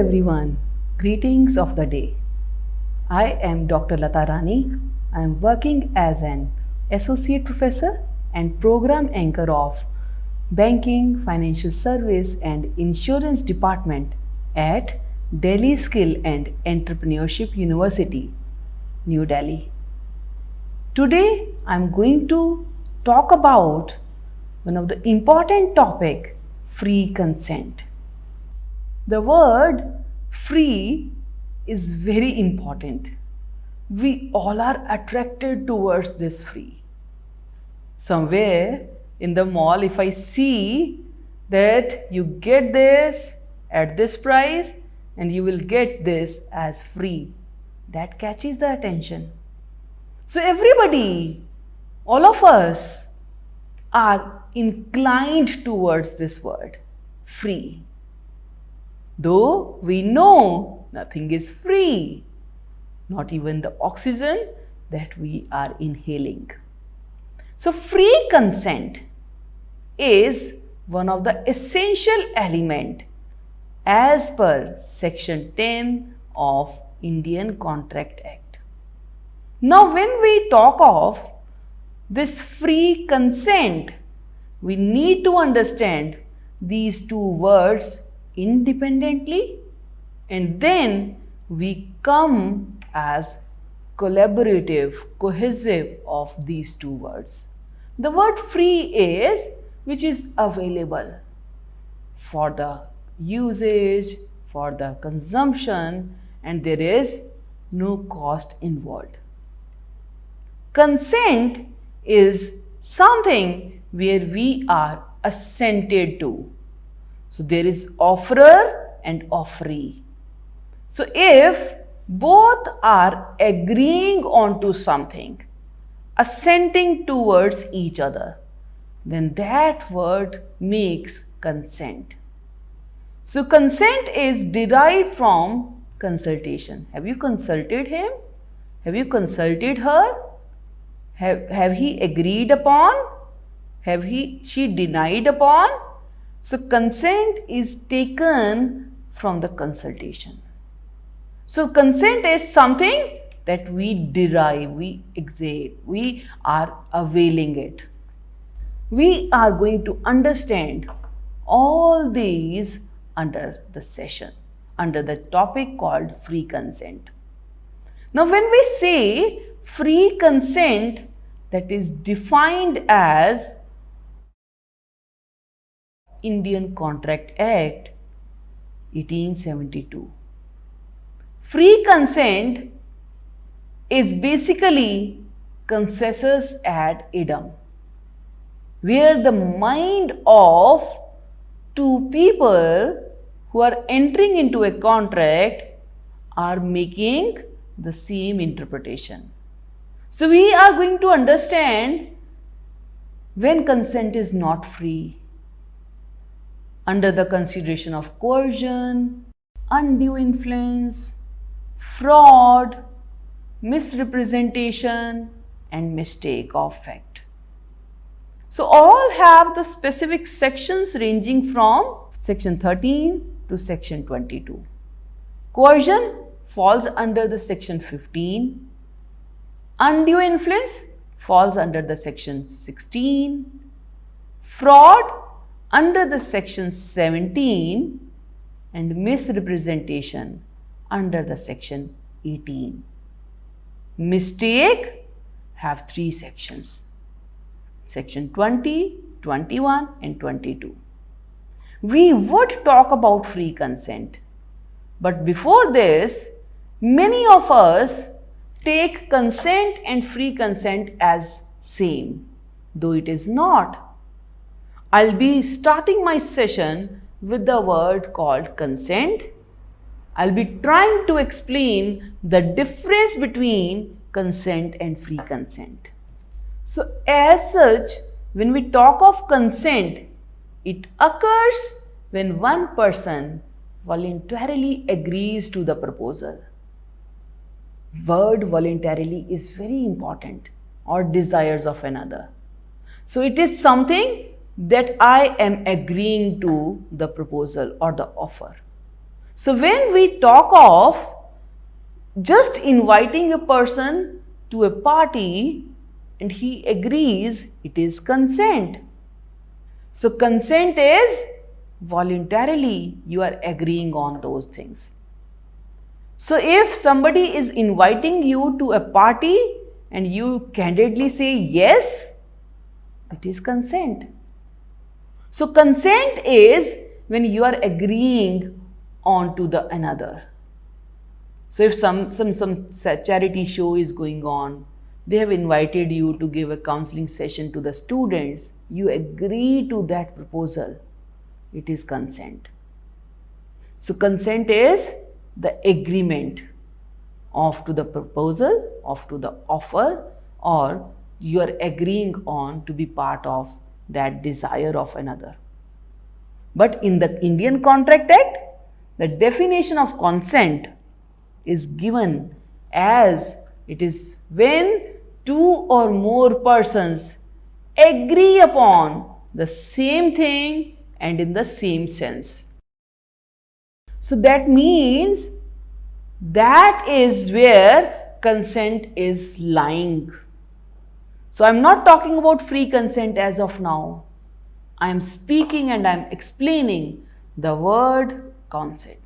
everyone, greetings of the day. I am Dr. Lata Rani. I am working as an associate professor and program anchor of Banking, Financial Service and Insurance Department at Delhi Skill and Entrepreneurship University, New Delhi. Today I am going to talk about one of the important topic, free consent. The word free is very important. We all are attracted towards this free. Somewhere in the mall, if I see that you get this at this price and you will get this as free, that catches the attention. So everybody, all of us are inclined towards this word, free. Though we know nothing is free, not even the oxygen that we are inhaling. So free consent is one of the essential element as per Section 10 of Indian Contract Act. Now when we talk of this free consent, we need to understand these two words independently, and then we come as collaborative, cohesive of these two words. The word free is which is available for the usage, for the consumption, and there is no cost involved. Consent is something where we are assented to. So there is offerer and offeree. So if both are agreeing on to something, assenting towards each other, then that word makes consent. So consent is derived from consultation. Have you consulted him? Have you consulted her? Have he agreed upon? Have she denied upon? So consent is taken from the consultation. So consent is something that we derive, we exert, we are availing it. We are going to understand all these under the session, under the topic called free consent. Now when we say free consent, that is defined as Indian Contract Act 1872. Free consent is basically consensus ad idem, where the mind of two people who are entering into a contract are making the same interpretation. So we are going to understand when consent is not free, under the consideration of coercion, undue influence, fraud, misrepresentation, and mistake of fact. So all have the specific sections ranging from section 13 to section 22. Coercion falls under the section 15. Undue influence falls under the section 16. Fraud under the section 17, and misrepresentation under the section 18. Mistake have three sections, section 20, 21 and 22. We would talk about free consent, but before this, many of us take consent and free consent as same, though it is not. I'll be starting my session with the word called consent. I'll be trying to explain the difference between consent and free consent. So as such, when we talk of consent, it occurs when one person voluntarily agrees to the proposal. Word voluntarily is very important, or desires of another. So it is something that I am agreeing to the proposal or the offer. So when we talk of just inviting a person to a party and he agrees, it is consent. So consent is voluntarily you are agreeing on those things. So if somebody is inviting you to a party and you candidly say yes, it is consent. So consent is when you are agreeing on to the another. So if some charity show is going on, they have invited you to give a counseling session to the students, you agree to that proposal, it is consent. So consent is the agreement of to the proposal, of to the offer, or you are agreeing on to be part of that desire of another. But in the Indian Contract Act, the definition of consent is given as it is when two or more persons agree upon the same thing and in the same sense. So that means that is where consent is lying. So I am not talking about free consent as of now. I am speaking and I am explaining the word consent.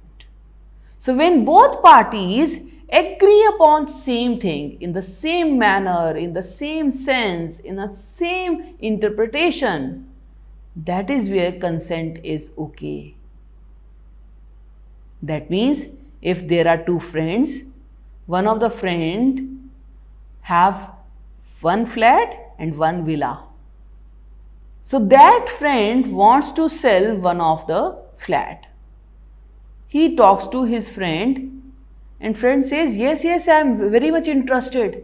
So when both parties agree upon same thing in the same manner, in the same sense, in the same interpretation, that is where consent is okay. That means if there are two friends, one of the friend have one flat and one villa. So that friend wants to sell one of the flat. He talks to his friend and friend says, yes, I am very much interested.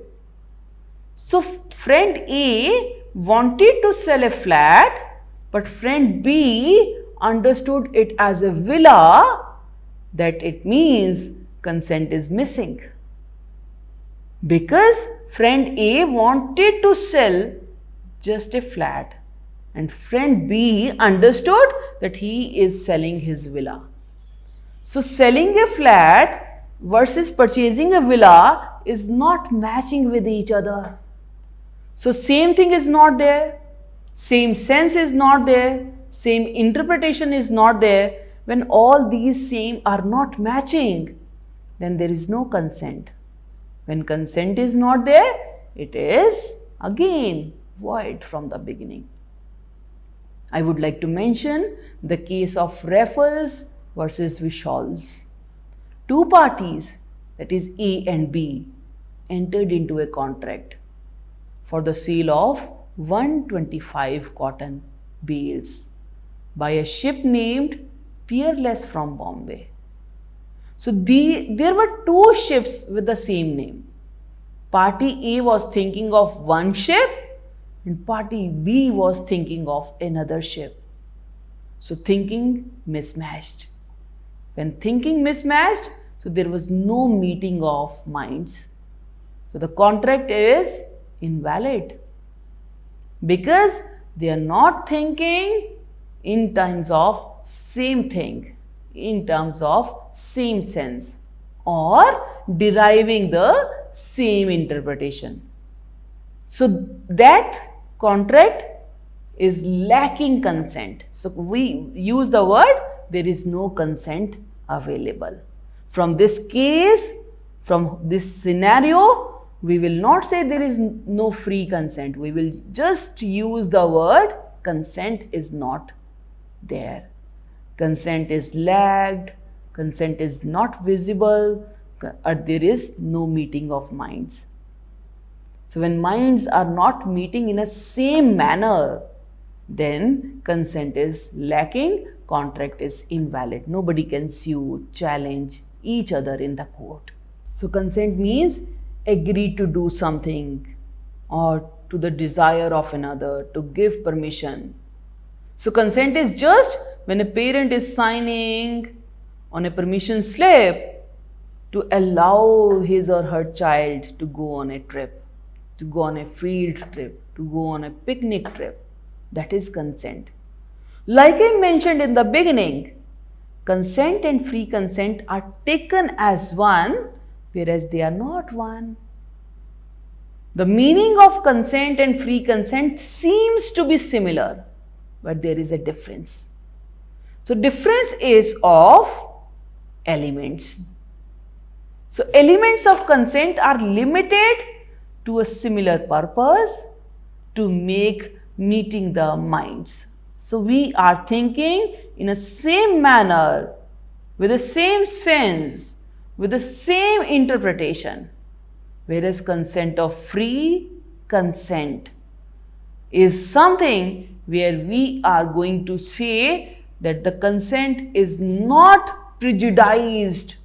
So friend A wanted to sell a flat, but friend B understood it as a villa, that it means consent is missing. Because friend A wanted to sell just a flat and friend B understood that he is selling his villa. So selling a flat versus purchasing a villa is not matching with each other. So same thing is not there, same sense is not there, same interpretation is not there. When all these same are not matching, then there is no consent. When consent is not there, it is again void from the beginning. I would like to mention the case of Raffles versus Vishal's. Two parties, that is A and B, entered into a contract for the sale of 125 cotton bales by a ship named Peerless from Bombay. So there were two ships with the same name. Party A was thinking of one ship and party B was thinking of another ship. So thinking mismatched. When thinking mismatched, so there was no meeting of minds. So the contract is invalid because they are not thinking in terms of same thing, in terms of same sense, or deriving the same interpretation. So that contract is lacking consent. So we use the word there is no consent available. From this case, from this scenario, we will not say there is no free consent. We will just use the word consent is not there. Consent is lagged, consent is not visible, or there is no meeting of minds. So when minds are not meeting in a same manner, then consent is lacking, contract is invalid. Nobody can sue, challenge each other in the court. So consent means agree to do something or to the desire of another, to give permission. So consent is just when a parent is signing on a permission slip to allow his or her child to go on a trip, to go on a field trip, to go on a picnic trip. That is consent. Like I mentioned in the beginning, Consent and free consent are taken as one, whereas they are not one. The meaning of consent and free consent seems to be similar, but there is a difference. So difference is of elements. So elements of consent are limited to a similar purpose to make meeting the minds. So we are thinking in a same manner, with the same sense, with the same interpretation. Whereas consent of free consent is something where we are going to say that the consent is not prejudiced,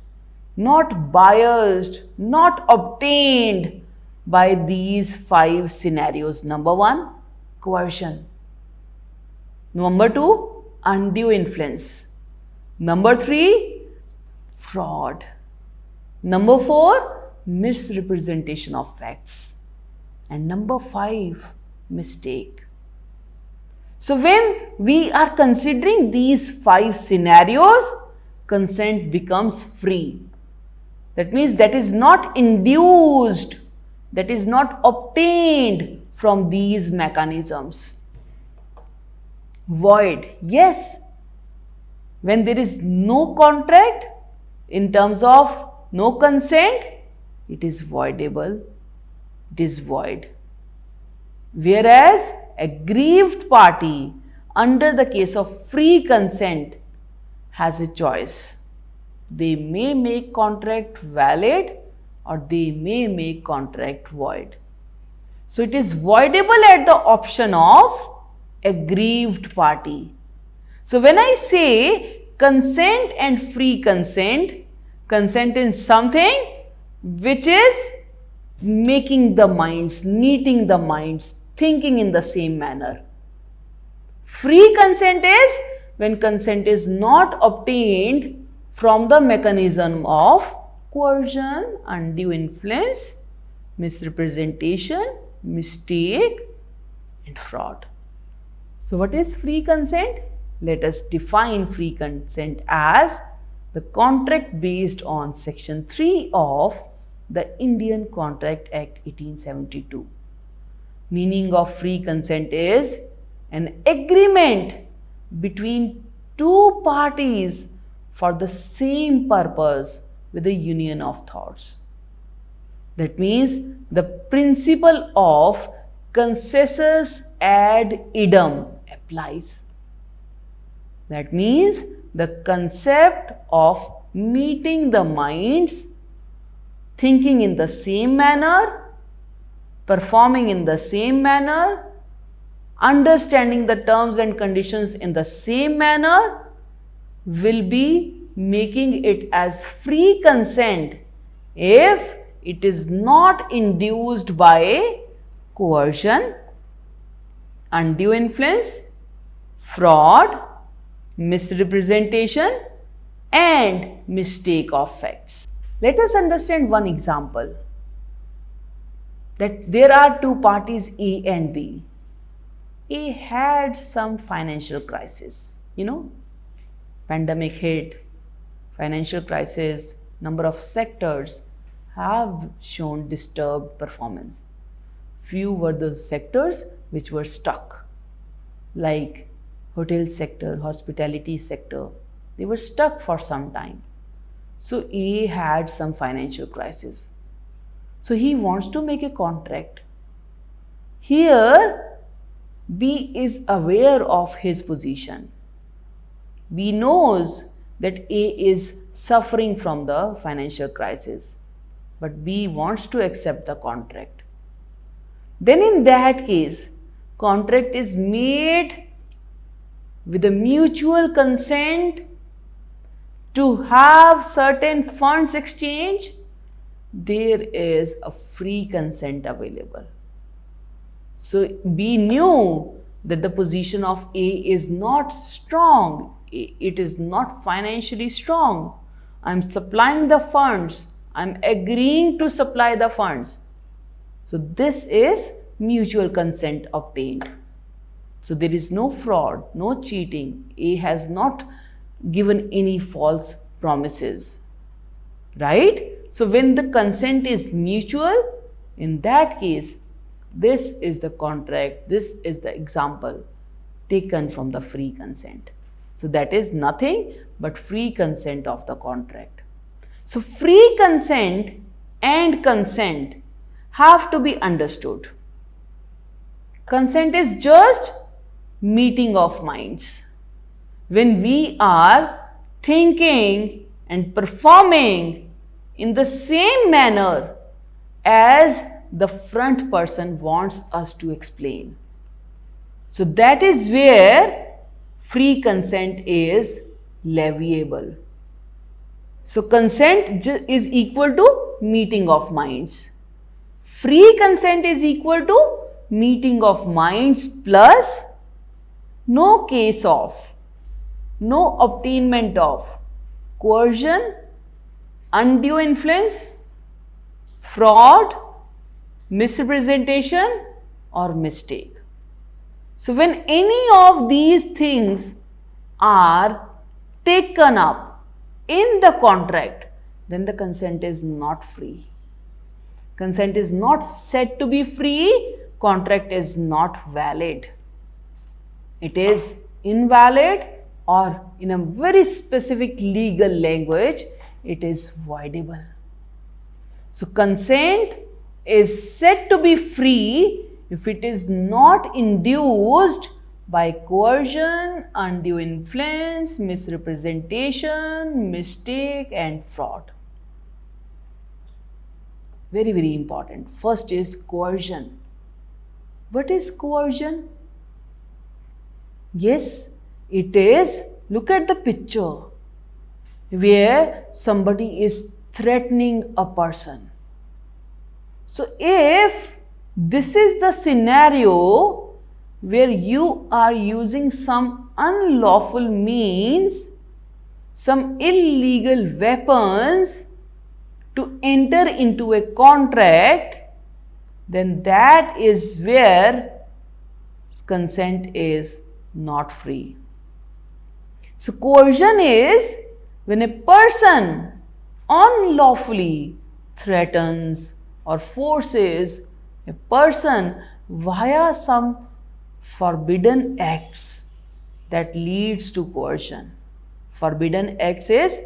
not biased, not obtained by these 5 scenarios. Number 1, coercion. Number 2, undue influence. Number 3, fraud. Number 4, misrepresentation of facts. And number 5, mistake. So when we are considering these 5 scenarios, consent becomes free. That means that is not induced, that is not obtained from these mechanisms. Void, yes. When there is no contract, in terms of no consent, it is voidable, it is void. Whereas aggrieved party under the case of free consent has a choice. They may make contract valid or they may make contract void. So it is voidable at the option of aggrieved party. So when I say consent and free consent, consent is something which is making the minds, neating the minds, thinking in the same manner. Free consent is when consent is not obtained from the mechanism of coercion, undue influence, misrepresentation, mistake and fraud. So what is free consent? Let us define free consent as the contract based on section 3 of the Indian Contract Act 1872. Meaning of free consent is an agreement between 2 parties for the same purpose with a union of thoughts. That means the principle of consensus ad idem applies. That means the concept of meeting the minds, thinking in the same manner, performing in the same manner, understanding the terms and conditions in the same manner will be making it as free consent if it is not induced by coercion, undue influence, fraud, misrepresentation and mistake of facts. Let us understand one example, that there are 2 parties A and B. A had some financial crisis, pandemic hit, financial crisis, number of sectors have shown disturbed performance. Few were the sectors which were stuck, like hotel sector, hospitality sector, they were stuck for some time. So A had some financial crisis. So he wants to make a contract. Here B is aware of his position. B knows that A is suffering from the financial crisis, but B wants to accept the contract. Then in that case, contract is made with a mutual consent to have certain funds exchange. There is a free consent available. So B knew that the position of A is not strong, it is not financially strong. I am supplying the funds, I am agreeing to supply the funds. So this is mutual consent obtained. So there is no fraud, no cheating. A has not given any false promises, right? So when the consent is mutual, in that case, this is the contract, this is the example taken from the free consent. So that is nothing but free consent of the contract. So free consent and consent have to be understood. Consent is just meeting of minds. When we are thinking and performing in the same manner as the front person wants us to explain. So that is where free consent is leviable. So consent is equal to meeting of minds. Free consent is equal to meeting of minds plus no case of, no obtainment of coercion, undue influence, fraud, misrepresentation or mistake. So when any of these things are taken up in the contract, then the consent is not free. Consent is not said to be free, contract is not valid. It is invalid, or in a very specific legal language, it is voidable. So consent is said to be free if it is not induced by coercion, undue influence, misrepresentation, mistake and fraud. Very, very important. First is coercion. What is coercion? Yes, it is, look at the picture where somebody is threatening a person. So if this is the scenario where you are using some unlawful means, some illegal weapons to enter into a contract, then that is where consent is not free. So coercion is when a person unlawfully threatens or forces a person via some forbidden acts that leads to coercion. Forbidden acts is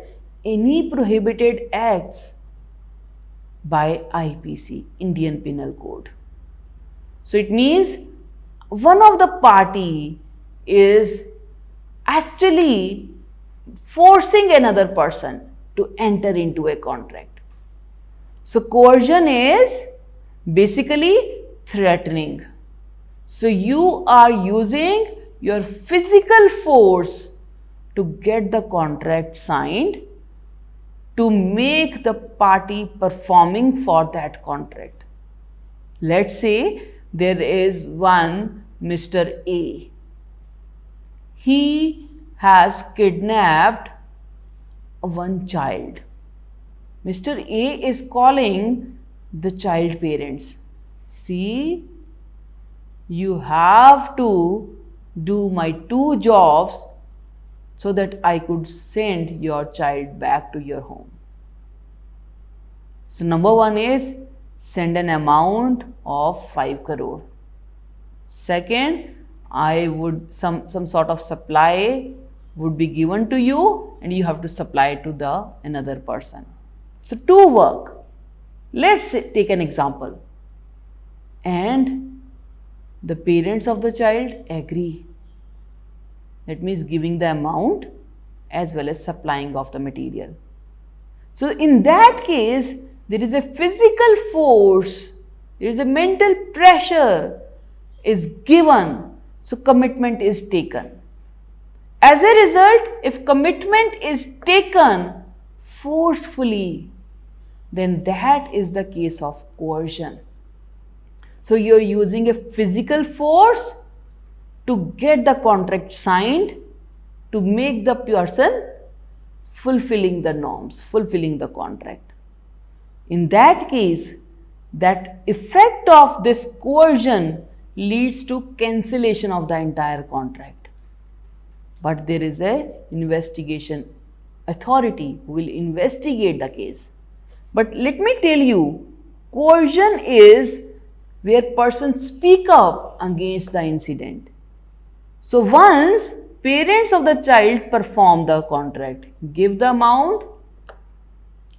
any prohibited acts by IPC, Indian Penal Code. So it means one of the party is actually forcing another person to enter into a contract. So coercion is basically threatening. So you are using your physical force to get the contract signed, to make the party performing for that contract. Let's say there is one Mr. A. He has kidnapped one child. Mr. A is calling the child parents. See, you have to do my 2 jobs so that I could send your child back to your home. So number 1 is send an amount of 5 crore. Second, I would some sort of supply would be given to you and you have to supply to the another person. So 2 work. Let's take an example. And the parents of the child agree. That means giving the amount as well as supplying of the material. So in that case, there is a physical force, there is a mental pressure is given, so commitment is taken. As a result, if commitment is taken forcefully, then that is the case of coercion. So you are using a physical force to get the contract signed, to make the person fulfilling the norms, fulfilling the contract. In that case, that effect of this coercion leads to cancellation of the entire contract. but there is a investigation authority who will investigate the case. But let me tell you, coercion is where persons speak up against the incident. So once parents of the child perform the contract, give the amount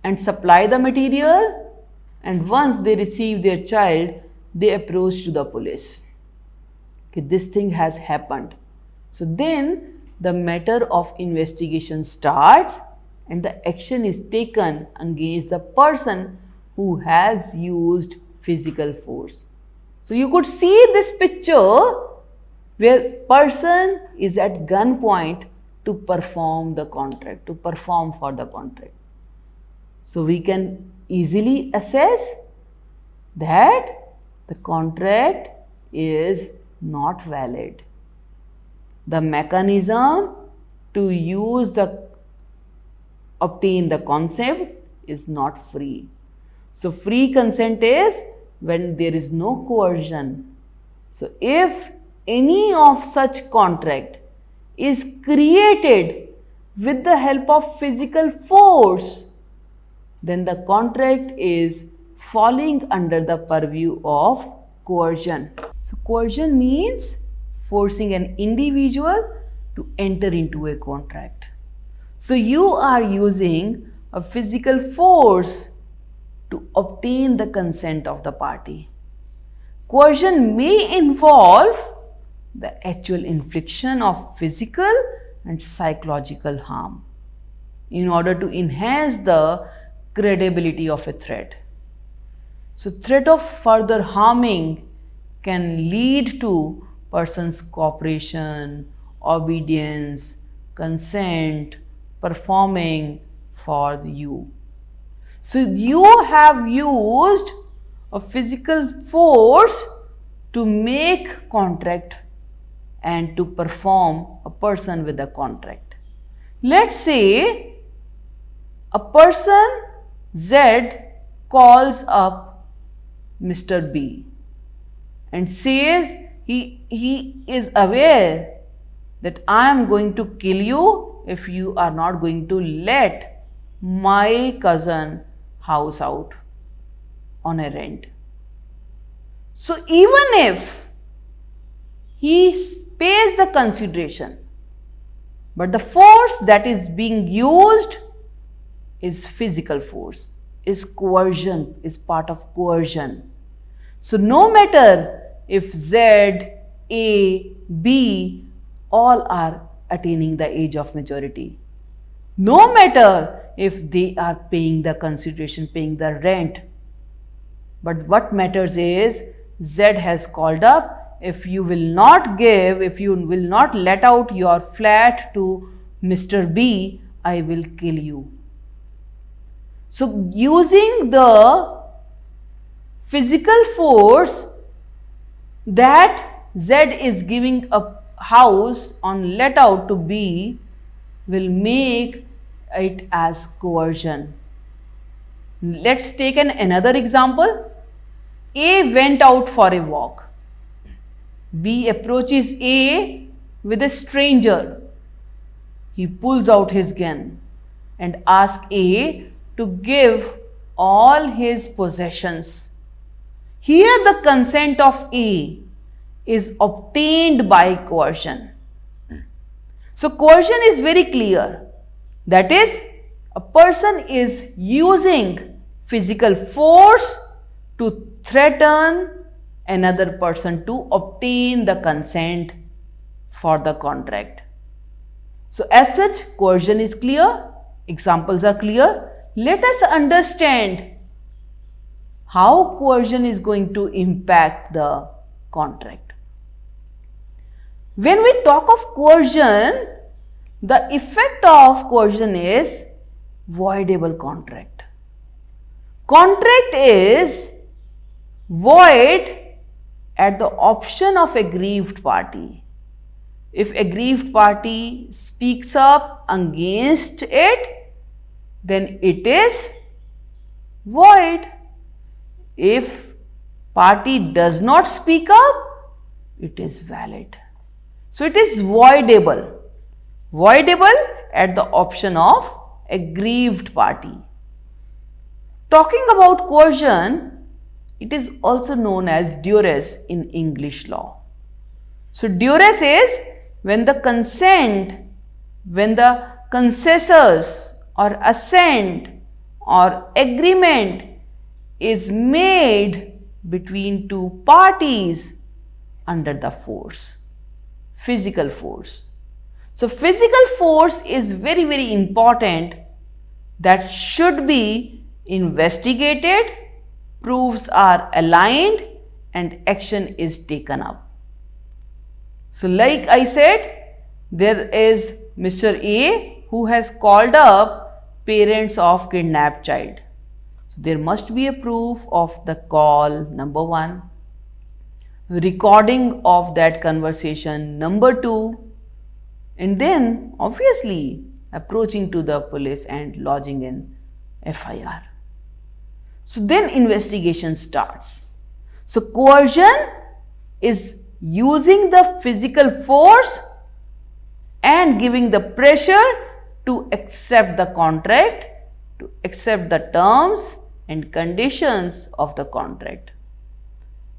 and supply the material, and once they receive their child, they approach to the police. Okay, this thing has happened. So then the matter of investigation starts and the action is taken against the person who has used physical force. So you could see this picture where person is at gunpoint to perform the contract, to perform for the contract. So we can easily assess that the contract is not valid. The mechanism to obtain the consent is not free. So free consent is when there is no coercion. So if any of such contract is created with the help of physical force, then the contract is falling under the purview of coercion. So coercion means forcing an individual to enter into a contract. So you are using a physical force to obtain the consent of the party. Coercion may involve the actual infliction of physical and psychological harm in order to enhance the credibility of a threat. So threat of further harming can lead to person's cooperation, obedience, consent, performing for you. So you have used a physical force to make contract and to perform a person with a contract. Let's say a person Z calls up Mr. B and says he is aware that I am going to kill you if you are not going to let my cousin house out on a rent. So even if he pays the consideration, but the force that is being used is physical force, is coercion, is part of coercion. So no matter if Z, A, B all are attaining the age of majority, no matter if they are paying the consideration, paying the rent, but what matters is Z has called up, if you will not give, if you will not let out your flat to Mr. B, I will kill you. So using the physical force that Z is giving a house on let out to B will make it as coercion. Let's take another example. A went out for a walk. B approaches A with a stranger. He pulls out his gun and asks A to give all his possessions. Here the consent of A is obtained by coercion. So coercion is very clear. That is, a person is using physical force to threaten another person to obtain the consent for the contract. So as such, coercion is clear, examples are clear. Let us understand how coercion is going to impact the contract. When we talk of coercion, the effect of coercion is voidable contract. Contract is void at the option of aggrieved party. If aggrieved party speaks up against it, then it is void. If party does not speak up, it is valid. So it is voidable. voidable at the option of aggrieved party. Talking about coercion, it is also known as duress in English law. So duress is when the consensus or assent or agreement is made between two parties under the force, physical force. So physical force is very, very important, that should be investigated, proofs are aligned and action is taken up. So like I said, there is Mr. A who has called up parents of kidnapped child. So there must be a proof of the call, number 1, recording of that conversation, number 2, and then obviously approaching to the police and lodging in FIR. So then investigation starts. So coercion is using the physical force and giving the pressure to accept the contract, to accept the terms and conditions of the contract.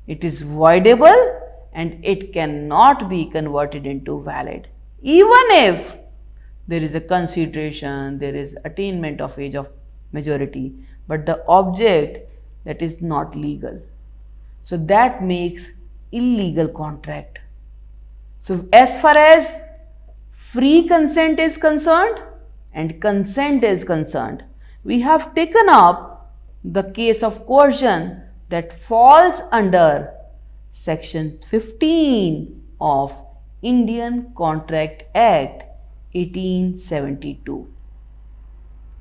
It is voidable and it cannot be converted into valid, even if there is a consideration, there is attainment of age of majority, but the object that is not legal. So that makes illegal contract. So as far as free consent is concerned and consent is concerned, we have taken up the case of coercion that falls under section 15 of Indian Contract Act 1872.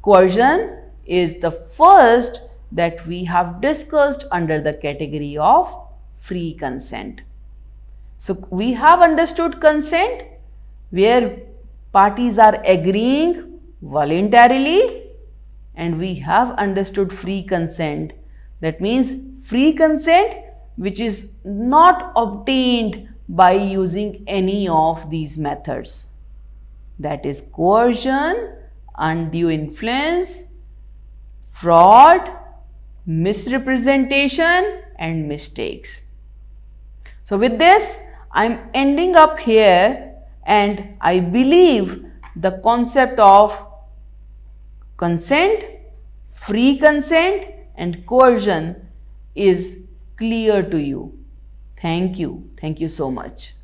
Coercion is the first that we have discussed under the category of free consent. So we have understood consent where parties are agreeing voluntarily, and we have understood free consent, that means free consent which is not obtained by using any of these methods, that is coercion, undue influence, fraud, misrepresentation and mistakes. So with this, I am ending up here, and I believe the concept of consent, free consent and coercion is clear to you. Thank you. Thank you so much.